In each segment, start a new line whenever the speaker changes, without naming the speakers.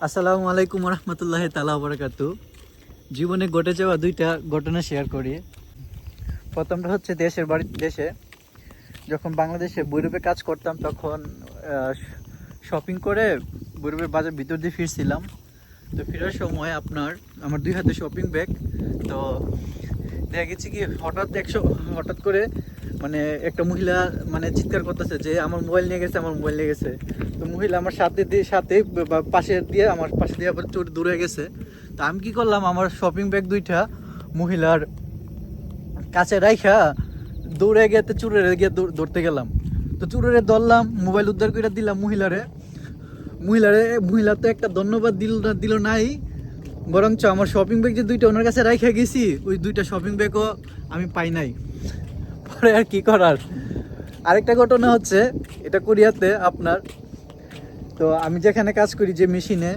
আসসালামু আলাইকুম রহমতুল্লাহি তাআলা ওয়া বারাকাতু। জীবনে ঘটে যাওয়া দুইটা ঘটনা শেয়ার করি। প্রথমটা হচ্ছে দেশে যখন বাংলাদেশে বৈরবে কাজ করতাম তখন শপিং করে বৈরবের বাজার ভিতর দিয়ে ফিরছিলাম। তো ফেরার সময় আমার দুই হাতে শপিং ব্যাগ। তো দেখা গেছে কি হঠাৎ করে মানে একটা মহিলা মানে চিৎকার করতেছে যে আমার মোবাইল নিয়ে গেছে, আমার মোবাইল নিয়ে গেছে। তো মহিলা আমার সাথে আমার পাশে দিয়ে আবার চোর দূরে গেছে। তো আমি কি করলাম, আমার শপিং ব্যাগ দুইটা মহিলার কাছে রাইখা দৌড়ে গিয়ে ধরতে গেলাম। তো চুরেরে ধরলাম, মোবাইল উদ্ধার করে দিলাম মহিলা তো একটা ধন্যবাদ দিল নাই, বরঞ্চ আমার শপিং ব্যাগ যে দুইটা ওনার কাছে রাইখা গেছি ওই দুইটা শপিং ব্যাগও আমি পাই নাই। পরে আর কি করার। আরেকটা ঘটনা হচ্ছে এটা কোরিয়াতে তো আমি যেখানে কাজ করি যে মেশিনে,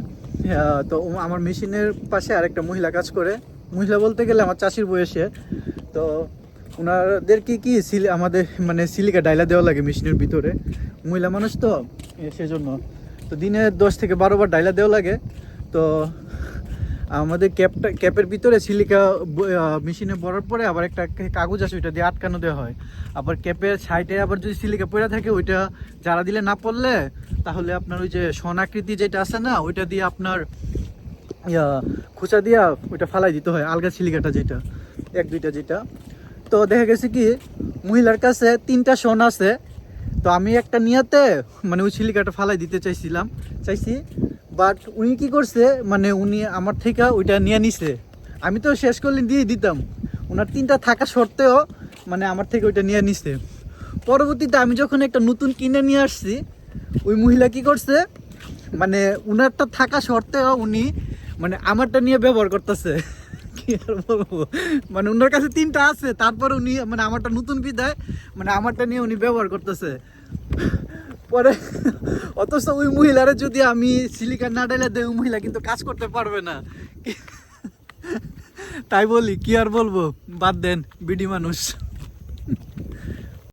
তো আমার মেশিনের পাশে আরেকটা মহিলা কাজ করে। মহিলা বলতে গেলে আমার চাষির বয়সে। তো ওনাদেরকে কি আমাদের মানে সিলিকা ডাইলা দেওয়া লাগে মেশিনের ভিতরে, মহিলা মানুষ তো সেজন্য। তো দিনে 10 থেকে 12 বার ডাইলা দেওয়া লাগে। তো আমাদের ক্যাপের ভিতরে সিলিকা মেশিনে ভরার পরে আবার একটা কাগজ আছে, ওইটা দিয়ে আটকানো দেওয়া হয়। আবার ক্যাপের সাইডে আবার যদি সিলিকা পড়ে থাকে ওইটা যারা দিলে না পড়লে তাহলে আপনার ওই যে সোনাকৃতি যেটা আছে না, ওইটা দিয়ে আপনার খুচা দিয়া ওইটা ফালাই দিতে হয়, আলগা সিলিকাটা যেটা 1-2টা যেটা। তো দেখা গেছে কি মহিলার কাছে 3টা সোনা আছে। তো আমি একটা নিয়াতে মানে ওই সিলিকাটা ফালাই দিতে চাইছি, বাট উনি কি করছে মানে উনি আমার থেকে ওইটা নিয়ে নিছে। আমি তো শেষ করলে দিয়ে দিতাম, ওনার 3টা থাকা সত্ত্বেও মানে আমার থেকে ওইটা নিয়ে নিছে। পরবর্তীতে আমি যখন একটা নতুন কিনে নিয়ে আসছি, ওই মহিলা কি করছে মানে উনারটা থাকা সত্ত্বেও উনি মানে আমারটা নিয়ে ব্যবহার করতেছে। কি আর বলবো, মানে ওনার কাছে 3টা আছে তারপর উনি মানে আমারটা নতুন বিদায় মানে আমারটা নিয়ে উনি ব্যবহার করতেছে। পরে অথচ ওই মহিলারে যদি আমি সিলিকা না ডাইলে দেই ওই মহিলা কিন্তু কাজ করতে পারবে না। তাই বলি কি আর বলবো, বাদ দেন, বিডি মানুষ।